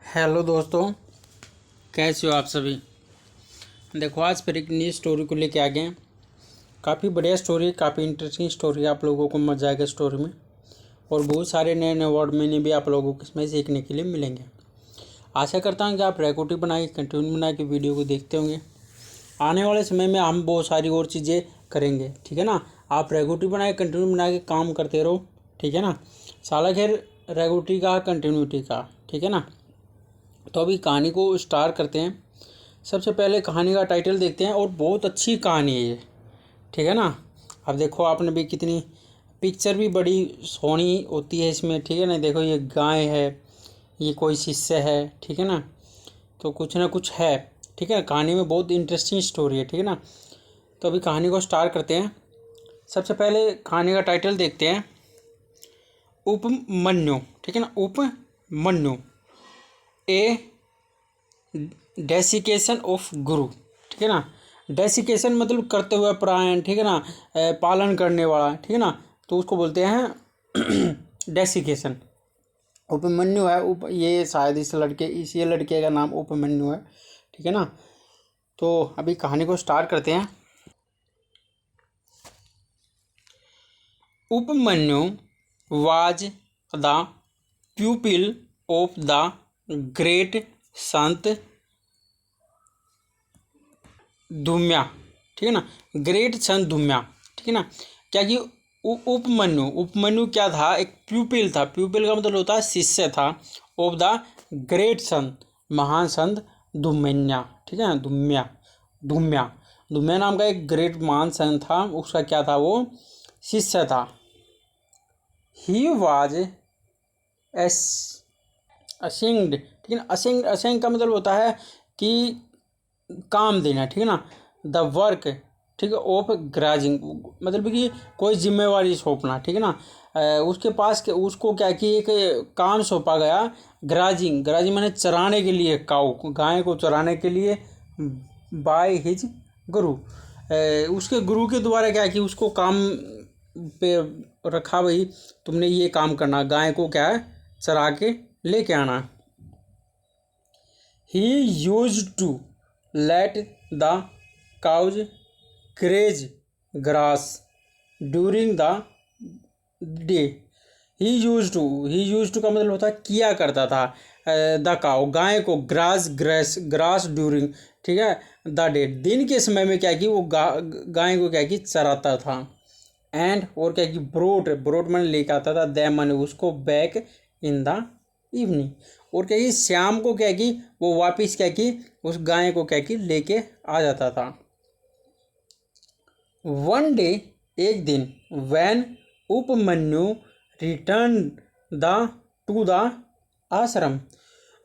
Hello दोस्तों, कैसे हो आप सभी। देखो आज फिर एक नई स्टोरी को लेके आ गए हैं। काफ़ी बढ़िया स्टोरी, काफ़ी इंटरेस्टिंग स्टोरी, आप लोगों को मजा आएगा स्टोरी में। और बहुत सारे नए नए वर्ड मैंने भी आप लोगों को इसमें सीखने के लिए मिलेंगे। आशा करता हूँ कि आप रेकॉर्डिंग बना के कंटिन्यू बना के वीडियो को देखते होंगे। आने वाले समय में हम बहुत सारी और चीज़ें करेंगे, ठीक है ना। आप रेगुलरिटी बना के कंटिन्यू बना के काम करते रहो, ठीक है ना। साला खैर रेगुलरिटी का कंटिन्यूटी का, ठीक है ना। तो अभी कहानी को स्टार्ट करते हैं। सबसे पहले कहानी का टाइटल देखते हैं, और बहुत अच्छी कहानी है ये, ठीक है ना। अब देखो आपने भी कितनी पिक्चर भी बड़ी सोहनी होती है इसमें, ठीक है ना। देखो ये गाय है, ये कोई शिष्य है, ठीक है ना। तो कुछ ना कुछ है, ठीक है। कहानी में बहुत इंटरेस्टिंग स्टोरी है, ठीक है ना। तो अभी कहानी को स्टार्ट करते हैं। सबसे पहले कहानी का टाइटल देखते हैं, उपमन्यु, ठीक है ना। उपमन्यु ए डेसिकेशन ऑफ गुरु, ठीक है ना। डेसिकेशन मतलब करते हुए परायण, ठीक है ना। पालन करने वाला, ठीक है ना। तो उसको बोलते हैं डेसिकेशन। उपमन्यु है, ये शायद ये लड़के का नाम उपमन्यु है, ठीक है ना। तो अभी कहानी को स्टार्ट करते हैं। Upamanyu was the pupil of the great sant Dhaumya, ठीक है ना। ग्रेट संत धूम्या, ठीक है ना। क्या कि उपमन्यु क्या था, एक प्यूपिल था। प्यूपिल का मतलब होता है शिष्य था, ऑफ द ग्रेट संत, महान संत धूम्या, ठीक है ना। धूम्या धूम्या धूम्या नाम का एक ग्रेट महान संत था, उसका क्या था, वो शिष्य था। ही वाज एस असिंग्ड, ठीक है ना। असिंग का मतलब होता है कि काम देना, ठीक है ना। द वर्क, ठीक है, ऑफ ग्राजिंग, मतलब कि कोई जिम्मेवारी सौंपना, ठीक है ना। उसके पास उसको क्या कि एक काम सौंपा गया, ग्राजिंग माने चराने के लिए, काऊ गाय को चराने के लिए, बाय हिज गुरु, उसके गुरु के द्वारा क्या कि उसको काम पे रखा, भाई तुमने ये काम करना, गाय को क्या है चरा के लेके आना। He used to let the cows graze grass during the day. He used to का मतलब होता है किया करता था, द काउ गाय को, ग्रास ड्यूरिंग, ठीक है, द डे दिन के समय में क्या कि वो गाय को क्या कि चराता था। एंड और क्या कि ब्रोट मैंने लेके आता था, दै मैंने उसको बैक इन द इवनिंग, और क्या कि शाम को क्या कि वो वापस क्या कि उस गाय को क्या कि लेके आ जाता था। वन डे, एक दिन, when Upamanyu returned to the ashram,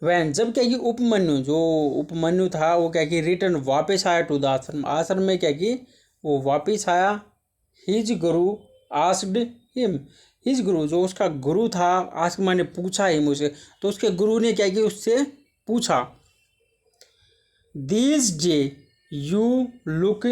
when जब क्या कि उपमन्यु था वो क्या कि रिटर्न वापस आया टू द आश्रम, आश्रम में क्या कि वो वापस आया। हिज गुरु आस्क्ड हिम, हिज गुरु जो उसका गुरु था, आस्क मैंने पूछा हिम उसे, तो उसके गुरु ने क्या कि उससे पूछा, this day you look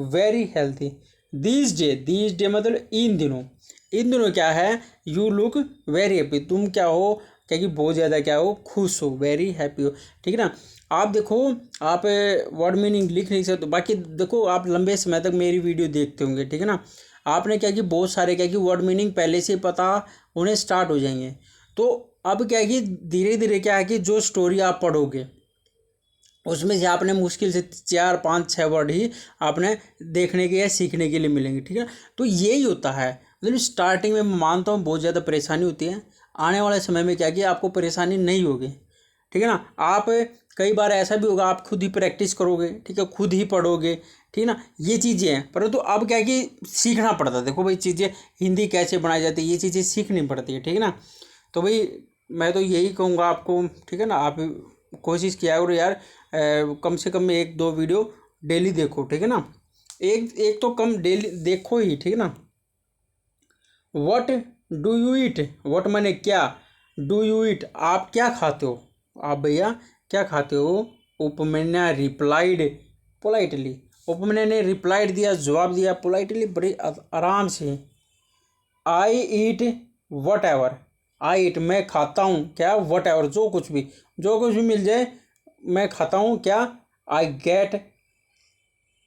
very healthy. This day मतलब इन दिनों क्या है, यू लुक वेरी हैप्पी, तुम क्या हो, क्या कि बहुत ज़्यादा क्या हो, खुश हो, वेरी हैप्पी हो, ठीक है ना। आप देखो, आप वर्ड मीनिंग लिख नहीं सकते, बाकी देखो आप लंबे समय तक मेरी वीडियो देखते होंगे, ठीक है ना। आपने क्या कि बहुत सारे क्या कि वर्ड मीनिंग पहले से पता उन्हें स्टार्ट हो जाएंगे। तो अब क्या है कि धीरे धीरे क्या है कि जो स्टोरी आप पढ़ोगे उसमें से आपने मुश्किल से 4 5 6 वर्ड ही आपने देखने के या सीखने के लिए मिलेंगे, ठीक है। तो यही होता है, मतलब स्टार्टिंग में मैं मानता हूँ बहुत ज़्यादा परेशानी होती है, आने वाले समय में क्या कि आपको परेशानी नहीं होगी, ठीक है ना। आप कई बार ऐसा भी होगा, आप खुद ही प्रैक्टिस करोगे, ठीक है, खुद ही पढ़ोगे, ठीक है ना। ये चीज़ें हैं, परंतु अब क्या है कि सीखना पड़ता है। देखो भाई चीज़ें हिंदी कैसे बनाई जाती है, ये चीज़ें सीखनी पड़ती है, ठीक है ना। तो भाई मैं तो यही कहूँगा आपको, ठीक है ना। आप कोशिश किया करो यार, कम से कम 1 2 वीडियो डेली देखो, ठीक है ना। एक तो कम डेली देखो ही, ठीक है ना। What do you eat, what मैंने क्या, डू यू ईट आप क्या खाते हो, आप भैया क्या खाते हो। उपमन्यु रिप्लाइड पोलाइटली, उपमन्यु ने रिप्लाइड दिया, जवाब दिया पोलाइटली, बड़े आराम से। आई ईट वट एवर, आई ईट मैं खाता हूँ क्या, वट एवर जो कुछ भी मिल जाए मैं खाता हूँ क्या, आई गेट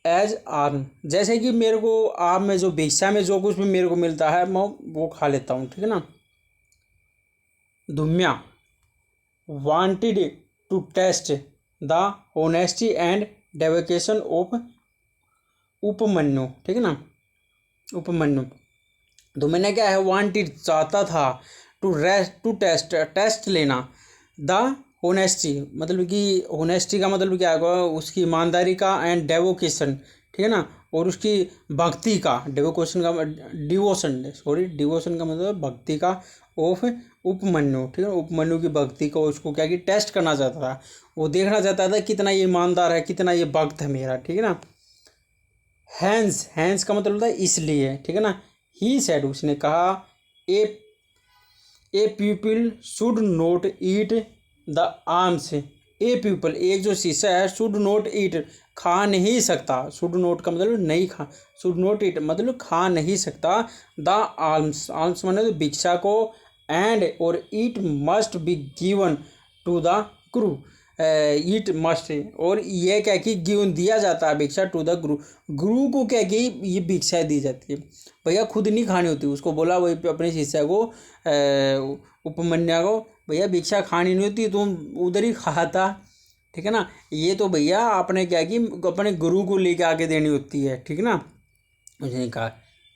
एज आर्म, जैसे कि मेरे को आप में जो भिक्षा में जो कुछ भी मेरे को मिलता है मैं वो खा लेता हूँ, ठीक है ना। Dhaumya wanted to test the honesty and devotion of Upamanyu, ठीक है ना, उपमन्यु। तो मैंने क्या है, वांटेड चाहता था, टू टेस्ट लेना, द होनेस्टी मतलब कि होनेस्टी का मतलब क्या होगा, उसकी ईमानदारी का, एंड डेवोकेशन, ठीक है ना, और उसकी भक्ति का, डिवोशन का मतलब भक्ति का, ऑफ उपमन्यु, ठीक है, उपमन्यु की भक्ति को उसको क्या कि टेस्ट करना चाहता था, वो देखना चाहता था कितना ये ईमानदार है, कितना ये भक्त है मेरा, ठीक है ना। हैंस का मतलब होता है इसलिए, ठीक है ना। ही सेड उसने कहा, a people should not eat the arms, a people एक जो शिष्य है, शुड नॉट ईट खा नहीं सकता, शुड नॉट का मतलब नहीं खा, शुड नॉट ईट मतलब खा नहीं सकता, द आर्म्स माने तो भिक्षा को, एंड और it must be given to the guru, it must, और ये क्या कि गिवन दिया जाता है भिक्षा टू द गुरु, गुरु को क्या कि ये भिक्षा दी जाती है, भैया खुद नहीं खानी होती, उसको बोला वही अपने शिष्य को, उपमन्या को, भैया भिक्षा खानी नहीं होती, तुम उधर ही खाता, ठीक है ना। ये तो भैया आपने क्या कि अपने गुरु को लेके आके देनी होती है, ठीक है ना। उसने कहा,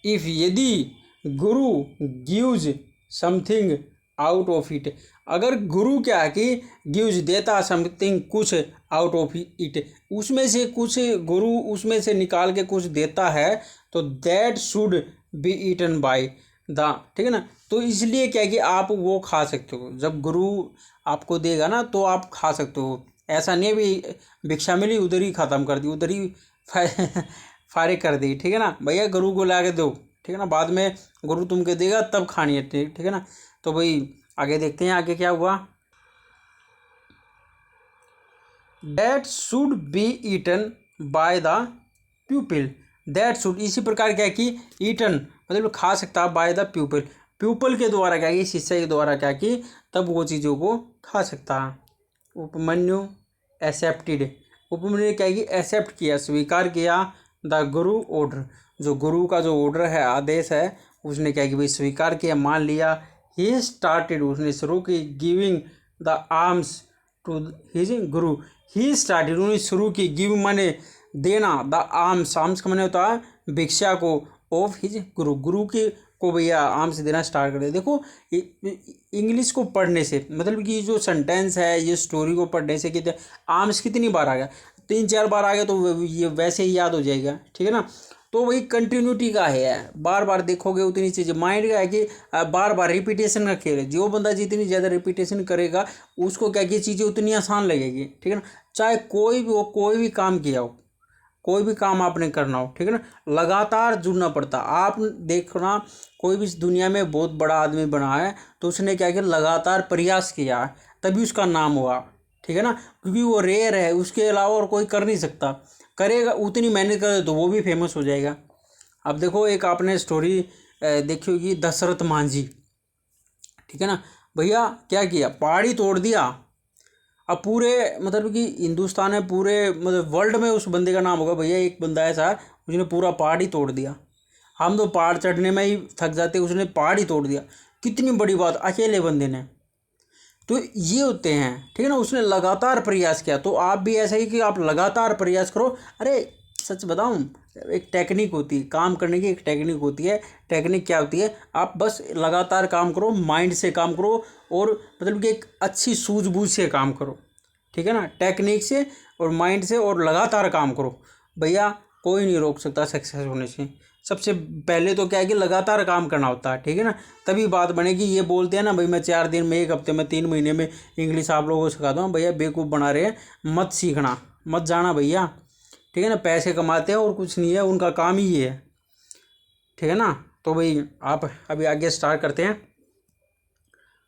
इफ यदि गुरु gives something out of it, अगर गुरु क्या है कि गिव्स देता समथिंग कुछ आउट ऑफ इट, उसमें से कुछ गुरु उसमें से निकाल के कुछ देता है, तो that should be eaten by the, ठीक है ना। तो इसलिए क्या है कि आप वो खा सकते हो, जब गुरु आपको देगा ना तो आप खा सकते हो, ऐसा नहीं है भी भिक्षा मिली उधर ही ख़त्म कर दी, उधर ही फारिग कर दी, ठीक है ना। भैया गुरु को ला के दो, ठीक है ना, बाद में गुरु तुमको देगा तब खानी है, ठीक है ना। तो भाई आगे देखते हैं आगे क्या हुआ। That should be eaten by the pupil, that should इसी प्रकार क्या कि ईटन मतलब खा सकता बाय द प्यूपिल, प्यूपल के द्वारा क्या कि शिष्य के द्वारा क्या कि तब वो चीज़ों को खा सकता। उपमन्यु एक्सेप्टेड, उपमन्यु ने क्या कि एक्सेप्ट किया, स्वीकार किया, द गुरु ऑर्डर, जो गुरु का जो ऑर्डर है, आदेश है, उसने क्या कि भाई स्वीकार किया, मान लिया। ही स्टार्टेड उसने शुरू की, giving the arms to his guru, he started उन्होंने शुरू की, गिव माने देना, द आर्म्स का माने होता है भिक्षा को, ऑफ हिज गुरु, गुरु के को भैया आर्म्स देना स्टार्ट कर दे। देखो इंग्लिश को पढ़ने से मतलब कि जो सेंटेंस है, ये स्टोरी को पढ़ने से कितने आर्म्स कितनी बार आ गया, 3-4 बार आ गया तो ये वैसे ही याद हो जाएगा, ठीक है ना। तो वही कंटिन्यूटी का है, बार बार देखोगे उतनी चीज़ें, माइंड का है कि बार बार रिपीटेशन का खेल है, जो बंदा जितनी ज़्यादा रिपीटेशन करेगा उसको क्या कि चीज़ें उतनी आसान लगेगी, ठीक है ना। चाहे कोई भी हो, कोई भी काम किया हो, कोई भी काम आपने करना हो, ठीक है ना, लगातार जुड़ना पड़ता। आप देखना कोई भी इस दुनिया में बहुत बड़ा आदमी बना है तो उसने क्या किया, लगातार प्रयास किया है तभी उसका नाम हुआ, ठीक है ना, क्योंकि वो रेयर है, उसके अलावा और कोई कर नहीं सकता, करेगा उतनी मेहनत करे तो वो भी फेमस हो जाएगा। अब देखो एक आपने स्टोरी देखी होगी, दशरथ मांझी, ठीक है ना, भैया क्या किया, पहाड़ी तोड़ दिया। अब पूरे मतलब कि हिंदुस्तान में पूरे मतलब वर्ल्ड में उस बंदे का नाम होगा, भैया एक बंदा ऐसा उसने पूरा पहाड़ ही तोड़ दिया। हम तो पहाड़ चढ़ने में ही थक जाते, उसने पहाड़ ही तोड़ दिया, कितनी बड़ी बात, अकेले बंदे ने। तो ये होते हैं, ठीक है ना, उसने लगातार प्रयास किया, तो आप भी ऐसा ही कि आप लगातार प्रयास करो। अरे सच बताऊं, एक टेक्निक होती है काम करने की, एक टेक्निक होती है। टेक्निक क्या होती है, आप बस लगातार काम करो, माइंड से काम करो, और मतलब कि एक अच्छी सूझबूझ से काम करो, ठीक है ना, टेक्निक से और माइंड से, और लगातार काम करो, भैया कोई नहीं रोक सकता सक्सेस होने से। सबसे पहले तो क्या है कि लगातार काम करना होता है, ठीक है ना, तभी बात बनेगी। ये बोलते हैं ना भाई मैं 4 दिन में, 1 हफ्ते में, 3 महीने में इंग्लिश आप लोगों को सिखा दूँ, भैया बेवकूफ़ बना रहे हैं, मत सीखना, मत जाना भैया, ठीक है ना। पैसे कमाते हैं और कुछ नहीं है, उनका काम ही ये है, ठीक है ना। तो भाई आप अभी आगे स्टार्ट करते हैं।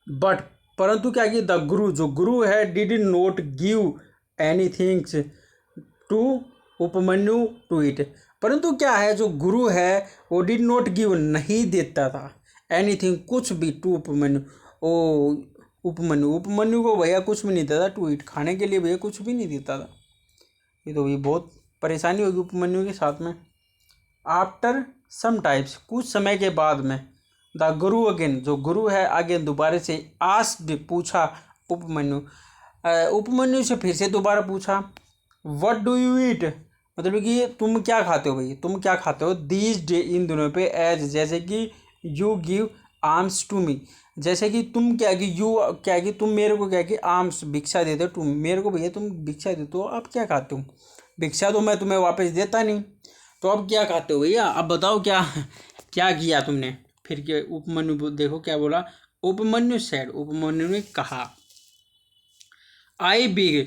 बट परंतु क्या कि द गुरु, जो गुरु है, did not give any things to Upamanyu to it, परंतु क्या है जो गुरु है वो डिड नॉट गिव नहीं देता था एनीथिंग कुछ भी टू उपमन्यु ओ उपमन्यु को भैया कुछ भी नहीं देता था टू ईट, खाने के लिए भैया कुछ भी नहीं देता था। ये तो भी बहुत परेशानी होगी उपमन्यु के साथ में। आफ्टर सम टाइम्स, कुछ समय के बाद में, द गुरु अगेन, जो गुरु है अगेन दोबारा से, आस्क्ड पूछा उपमन्यु से फिर से दोबारा पूछा, व्हाट डू यू ईट, मतलब कि तुम क्या खाते हो भाई, तुम क्या खाते हो, दीज डे, इन दिनों पे, एज, जैसे कि, you give alms to me, जैसे कि तुम क्या कि यू क्या कि तुम मेरे को क्या कि आर्म्स भिक्षा देते हो, तुम मेरे को भैया तुम भिक्षा देते हो, अब क्या खाते हो, भिक्षा तो मैं तुम्हें वापस देता नहीं, तो अब क्या खाते हो भैया, अब बताओ क्या क्या किया तुमने। फिर क्या उपमन्यु देखो क्या बोला, उपमन्यु सेड, उपमन्यु ने कहा, I beg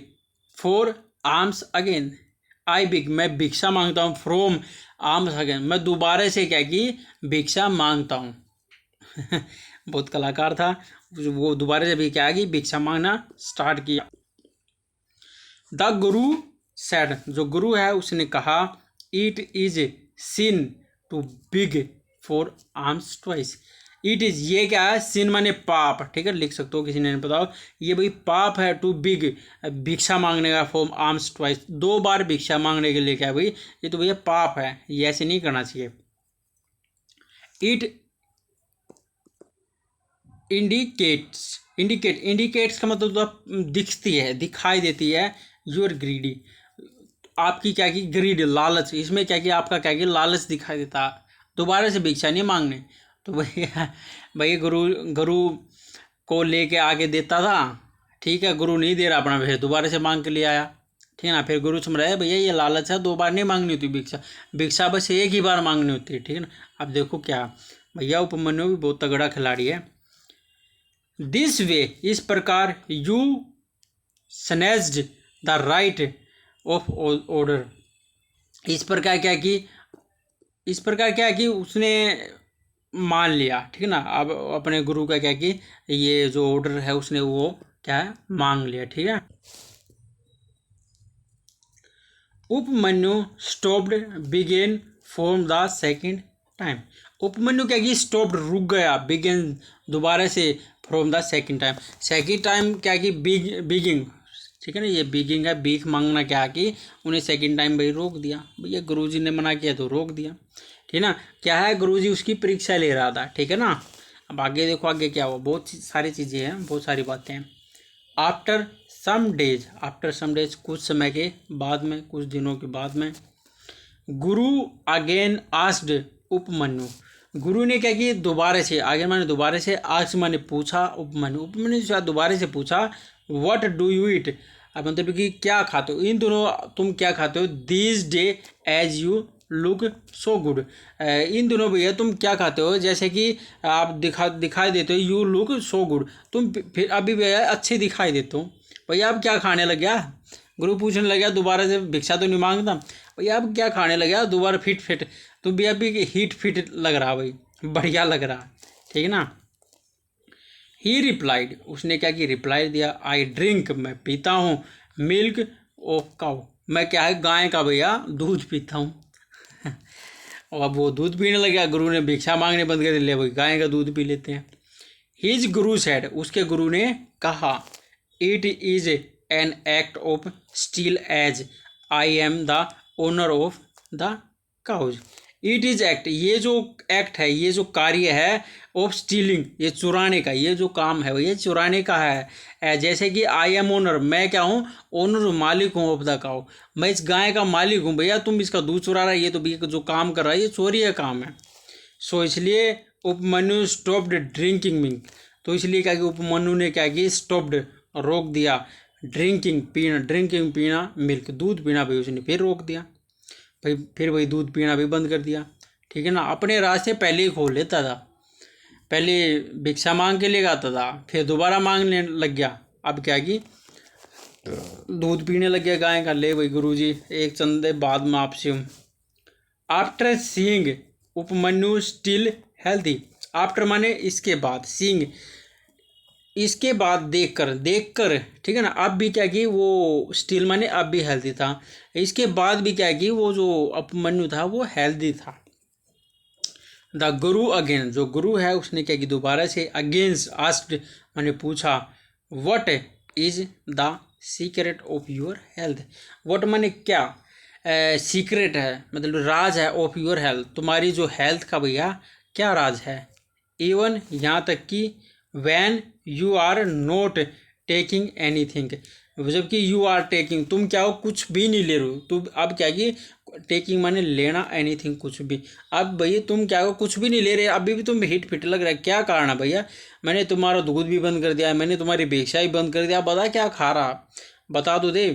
for arms again, I beg, मैं भिक्षा मांगता हूँ, फ्रॉम आर्म्स अगेन, मैं दोबारा से क्या कि भिक्षा मांगता हूँ। बहुत कलाकार था वो, दोबारा से भी क्या है कि भिक्षा मांगना स्टार्ट किया। द गुरु सेड, जो गुरु है उसने कहा, it is sin to beg for alms twice, it is, ये क्या है, सिन माने पाप, ठीक है, लिख सकते हो किसी ने बताओ, ये भाई पाप है, टू बिग, भिक्षा मांगने का, फॉर आर्म्स ट्वाइस, 2 बार भिक्षा मांगने के लिए, क्या भाई ये तो भैया पाप है, ये ऐसे नहीं करना चाहिए। इट इंडिकेट्स का मतलब तो दिखती है, दिखाई देती है, यूर ग्रीडी, आपकी क्या की ग्रीड, लालच, इसमें क्या कि आपका क्या कि लालच दिखाई देता, दोबारा से भिक्षा नहीं मांगने। तो भैया गुरु को लेके आगे देता था, ठीक है, गुरु नहीं दे रहा अपना, फिर दोबारा से मांग के लिए आया, ठीक है ना, फिर गुरु समझ रहा है भैया ये लालच है, 2 बार नहीं मांगनी होती भिक्षा बस एक ही बार मांगनी होती है, ठीक है ना। अब देखो क्या भैया, उपमन्यु भी बहुत तगड़ा खिलाड़ी है। दिस वे, इस प्रकार, you snatched the right of order, इस प्रकार क्या कि उसने मान लिया, ठीक है ना, अब अपने गुरु का क्या कि ये जो ऑर्डर है उसने वो क्या है मांग लिया, ठीक है। Upamanyu stopped begging for the second time, Upamanyu क्या कि स्टॉप्ड, रुक गया, बिगेन दोबारा से, फ्रॉम द सेकेंड टाइम क्या कि बिगिंग, ठीक है ना, ये बिगिंग है, भीख मांगना, क्या कि उन्हें सेकेंड टाइम भाई रोक दिया, भैया गुरुजी ने मना किया तो रोक दिया, ठीक है ना, क्या है गुरुजी उसकी परीक्षा ले रहा था, ठीक है ना। अब आगे देखो आगे क्या हुआ, बहुत सारी चीज़ें हैं, बहुत सारी बातें हैं। आफ्टर सम डेज, कुछ समय के बाद में, कुछ दिनों के बाद में, गुरु अगेन आस्क्ड उपमन्यु, गुरु ने क्या किया दोबारा से, आगे माने दोबारा से, आस्क माने पूछा, उपमन्यु से दोबारा से पूछा, व्हाट डू यू ईट, अब मतलब कि क्या खाते हो, इन दोनों तुम क्या खाते हो, these day as you look so good, इन दोनों भैया तुम क्या खाते हो, जैसे कि आप दिखाई देते हो, यू लुक सो गुड, तुम फिर अभी भैया अच्छे दिखाई देते हो, भैया अब क्या खाने लग गया, गुरु पूछने लग गया दोबारा से, भिक्षा तो नहीं मांगता, भैया अब क्या खाने लग गया दोबारा, फिट तो भैया अभी हीट फिट लग रहा भाई, बढ़िया लग रहा, ठीक है ना। ही रिप्लाइड, उसने क्या कि रिप्लाई दिया, आई ड्रिंक, मैं पीता हूँ, मिल्क ऑफ काउ, मैं क्या है गाय का भैया दूध पीता हूँ। और अब वो दूध पीने लग गया, गुरु ने भिक्षा मांगने बंद कर दिया, भाई गाय का दूध पी लेते हैं। हिज गुरु सेड, उसके गुरु ने कहा, it is an act of steal as I am the owner of the cows, it is act, ये जो एक्ट है, ये जो कार्य है, ऑफ स्टीलिंग, ये चुराने का, ये जो काम है ये चुराने का है, जैसे कि आई एम ओनर, मैं क्या हूँ, ओनर मालिक हूँ ऑफ द काउ, मैं इस गाय का मालिक हूँ, भैया तुम इसका दूध चुरा रहा है, ये तो भैया जो काम कर रहा है ये चोरी का काम है। सो इसलिए उपमन्यु स्टॉप्ड ड्रिंकिंग मिल्क, तो इसलिए क्या कि उपमन्यु ने क्या कि स्टॉप्ड, रोक दिया, ड्रिंकिंग पीना मिल्क, दूध पीना भाई उसने फिर रोक दिया, भाई फिर वही दूध पीना भी बंद कर दिया, ठीक है ना, अपने रास्ते पहले ही खोल लेता था, पहले भिक्षा मांग के ले आता था, फिर दोबारा मांगने लग गया, अब क्या कि दूध पीने लग गया गाय का, ले भाई गुरुजी एक चंदे बाद में आपसे हूँ। After seeing Upamanyu still healthy, after माने इसके बाद, सीइंग इसके बाद देखकर, ठीक है ना, अब भी क्या कि वो स्टिल माने अब भी हेल्थी था, इसके बाद भी क्या कि वो जो उपमन्यु था वो हेल्थी था। द गुरु अगेन, जो गुरु है उसने क्या कि दोबारा से अगेंस्ट आस्क्ड मैंने पूछा, what is the secret of your health. What माने क्या, सीक्रेट है मतलब राज है, ऑफ योर हेल्थ तुम्हारी जो हेल्थ का भैया क्या राज है। इवन यहाँ तक कि when you are not taking anything, जबकि यू आर टेकिंग तुम क्या हो कुछ भी नहीं ले रहे हो, तुम अब क्या कि टेकिंग माने लेना, एनीथिंग कुछ भी। अब भैया तुम क्या हो कुछ भी नहीं ले रहे, अभी भी तुम हिट फिट लग रहा है, क्या कारण है भैया। मैंने तुम्हारा दूध भी बंद कर दिया, मैंने तुम्हारी भिक्षा भी बंद कर दिया, बता क्या खा रहा, बता दो दे।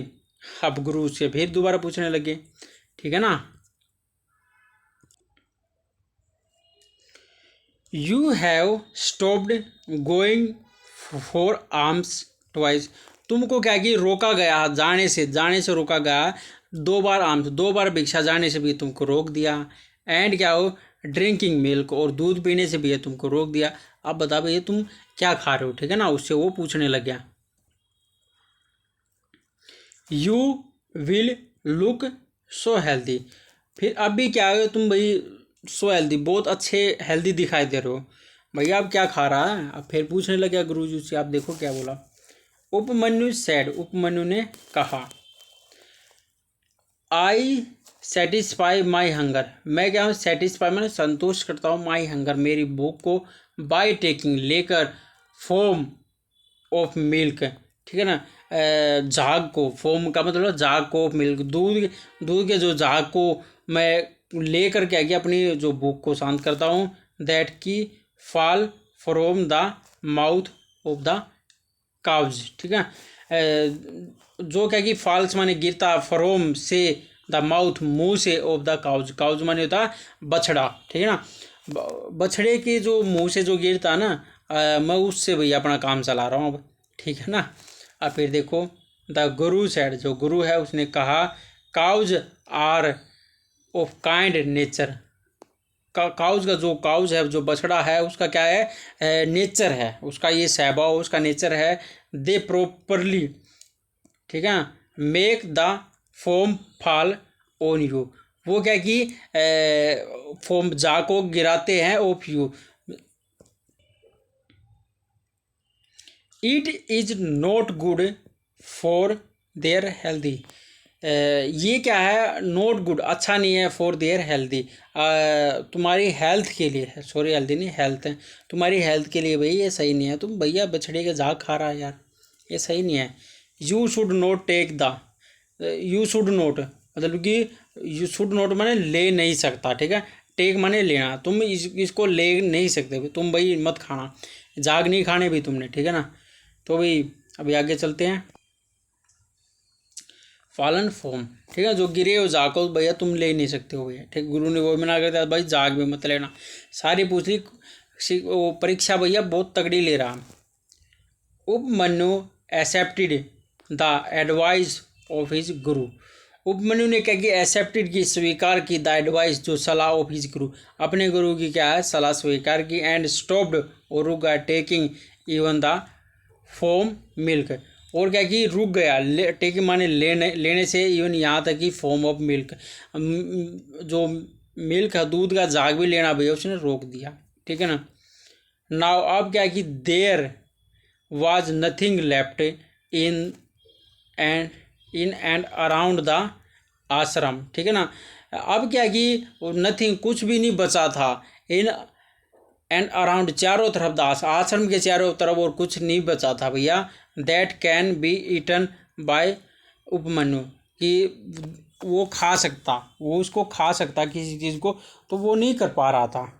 अब गुरु से फिर दोबारा पूछने लगे, ठीक है ना। You have stopped going for alms twice, तुमको क्या कि रोका गया जाने से रोका गया 2 बार आर्म्स, 2 बार भिक्षा जाने से भी तुमको रोक दिया। एंड क्या हो ड्रिंकिंग मिल्क, और दूध पीने से भी तुमको रोक दिया। अब बता भैया तुम क्या खा रहे हो, ठीक है ना, उससे वो पूछने लग गया। You will look so healthy, फिर अब भी क्या है तुम भाई सो हेल्दी, बहुत अच्छे हेल्दी दिखाई दे रहे हो। भैया अब क्या खा रहा है, अब फिर पूछने लगे गुरु जी से। आप देखो क्या बोला। उपमन्यु सैड, उपमन्यु ने कहा, आई सेटिस्फाई माई हंगर, मैं क्या हूँ सेटिस्फाई मैंने संतुष्ट करता हूँ, माई हंगर मेरी भूख को, बाय टेकिंग लेकर, फोम ऑफ मिल्क, ठीक है ना, झाग को, फोम का मतलब झाग को, मिल्क दूध के जो झाग को मैं लेकर क्या किया अपनी जो भूख को शांत करता हूँ। दैट की fall from the mouth of the cows, ठीक है, जो क्या कि फॉल्स माने गिरता, फ्रॉम से, द माउथ मुंह से, ऑफ द काउज, काउज माने होता बछड़ा, ठीक है ना, बछड़े के जो मुंह से जो गिरता ना, मैं उससे भैया अपना काम चला रहा हूँ अब, ठीक है ना। अब फिर देखो द गुरु सेड, जो गुरु है उसने कहा, cows are of kind nature, cows का जो काउज है जो बछड़ा है उसका क्या है नेचर है, उसका ये स्वभाव उसका नेचर है। दे प्रॉपरली, ठीक है, make the foam fall on you, वो क्या कि फोम जा को गिराते हैं of you. It is not good for their healthy, ये क्या है नॉट गुड अच्छा नहीं है, फॉर देयर हेल्दी तुम्हारी हेल्थ के लिए है, सॉरी हेल्दी नहीं हेल्थ है, तुम्हारी हेल्थ के लिए भाई ये सही नहीं है। तुम भैया बछड़े के झाग खा रहा है यार, ये सही नहीं है। You should not take the, you should not मतलब कि यू शुड नॉट माने ले नहीं सकता, ठीक है, टेक माने लेना, तुम इसको ले नहीं सकते तुम भाई मत खाना, झाग नहीं खाने भी तुमने, ठीक है ना। तो भाई अभी आगे चलते हैं। फॉलन फॉर्म, ठीक है, जो गिरे हो जाग को भैया तुम ले नहीं सकते हो भैया, ठीक, गुरु ने वो मना कर दिया भाई जाग भी मत लेना। सारी पूछ ली वो परीक्षा भैया बहुत तगड़ी ले रहा। Upamanyu accepted the advice of his guru, Upamanyu ने क्या कि एक्सेप्टेड की स्वीकार की, द एडवाइस जो सलाह ऑफ हिज गुरु, अपने गुरु की क्या है सलाह स्वीकार की। एंड स्टॉप्ड और रुक गया, taking even the foam milk, और क्या कि रुक गया, टेकिंग माने लेने से, इवन यहाँ तक कि फॉर्म ऑफ मिल्क, जो मिल्क है दूध का झाग भी लेना भैया उसने रोक दिया, ठीक है ना। नाउ अब क्या कि there was nothing left in and around the ashram, ठीक है ना। अब क्या कि नथिंग कुछ भी नहीं बचा था, इन एंड अराउंड चारों तरफ द आश्रम के चारों तरफ और कुछ नहीं बचा था भैया। That can be eaten by Upamanyu, कि वो खा सकता, वो उसको खा सकता किसी चीज़ को, तो वो नहीं कर पा रहा था।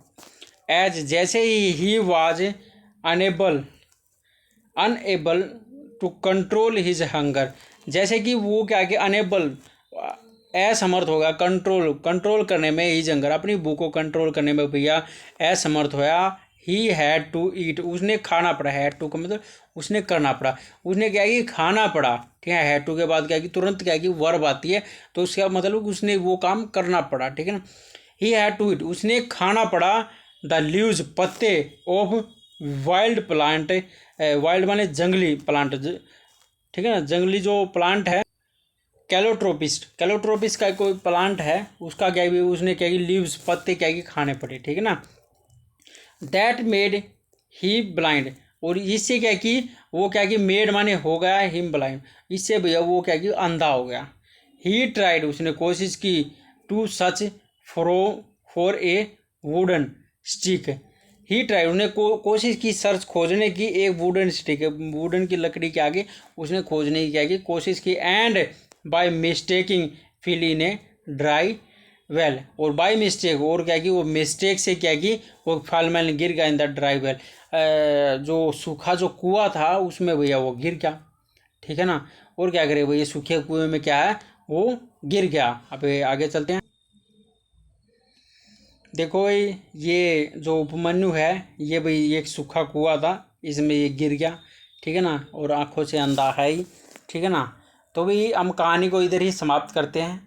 एज जैसे ही was unable to control his hunger, जैसे कि वो क्या कि अनेबल असमर्थ होगा कंट्रोल करने में, हिज हंगर अपनी भूख को कंट्रोल करने में भैया असमर्थ होया। ही हैड टू ईट, उसने खाना पड़ा, हैड टू का मतलब उसने करना पड़ा, उसने क्या कि खाना पड़ा, ठीक है। हैड टू के बाद क्या कि तुरंत क्या कि वर्ब आती है, तो उसका मतलब उसने वो काम करना पड़ा, ठीक है ना। ही हैड टू ईट, उसने खाना पड़ा द लीव्स पत्ते ऑफ वाइल्ड प्लांट, वाइल्ड माने जंगली प्लांट, ठीक है ना, जंगली जो प्लांट है कैलोट्रोपिस्ट का कोई प्लांट है, उसका क्या भी उसने क्या कि लीव्स पत्ते क्या कि खाने पड़े, ठीक है ना। दैट मेड ही ब्लाइंड, और इससे क्या कि वो क्या कि मेड माने हो गया हिम ब्लाइंड, इससे भैया वो क्या कि अंधा हो गया। ही ट्राइड, उसने कोशिश की, टू सच for a wooden stick, he tried, उन्हें कोशिश की सर्च खोजने की एक वुडन स्टिक, वुडन की लकड़ी के आगे उसने खोजने की क्या की कोशिश की, and by mistaking fell in a dry well, और बाय मिस्टेक, और क्या कि वो मिस्टेक से क्या कि वो फल में गिर गया इन द ड्राई वेल, जो सूखा जो कुआं था उसमें भैया वो गिर गया, ठीक है ना। और क्या करे भैया, सूखे कुएं में क्या है वो गिर गया। अब आगे चलते हैं। देखो भाई, ये जो उपमन्यु है ये भाई ये एक सूखा कुआं था, इसमें ये गिर गया, ठीक है ना, और आंखों से अंधा है ही, ठीक है ना। तो भाई हम कहानी को इधर ही समाप्त करते हैं।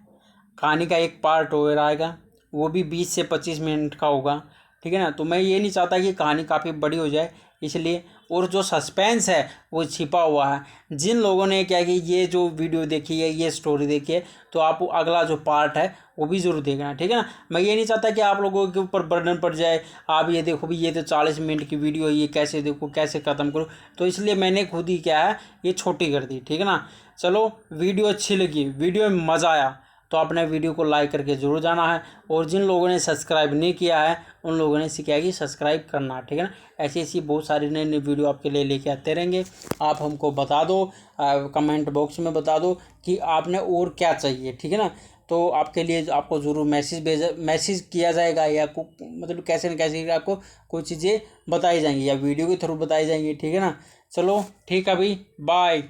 कहानी का एक पार्ट हो रहेगा, वो भी 20 से 25 मिनट का होगा, ठीक है ना। तो मैं ये नहीं चाहता कि कहानी काफ़ी बड़ी हो जाए, इसलिए, और जो सस्पेंस है वो छिपा हुआ है। जिन लोगों ने क्या कि ये जो वीडियो देखी है, ये स्टोरी देखी है, तो आप अगला जो पार्ट है वो भी ज़रूर देखना, ठीक है ना। मैं ये नहीं चाहता कि आप लोगों के ऊपर बर्डन पड़ जाए, आप ये देखो भी ये तो 40 मिनट की वीडियो है, ये कैसे देखो कैसे ख़त्म करो, तो इसलिए मैंने खुद ही क्या है ये छोटी कर दी, ठीक है ना। चलो, वीडियो अच्छी लगी, वीडियो में मज़ा आया तो आपने वीडियो को लाइक करके ज़रूर जाना है, और जिन लोगों ने सब्सक्राइब नहीं किया है उन लोगों ने सीखा कि सब्सक्राइब करना, ठीक है ना। ऐसी ऐसी बहुत सारी नई नई वीडियो आपके लिए लेके आते रहेंगे। आप हमको बता दो, कमेंट बॉक्स में बता दो कि आपने और क्या चाहिए, ठीक है ना। तो आपके लिए आपको ज़रूर मैसेज किया जाएगा, या मतलब कैसे न कैसे आपको कोई चीज़ें बताई जाएंगी या वीडियो के थ्रू बताई जाएंगी, ठीक है ना। चलो ठीक है भाई, बाय।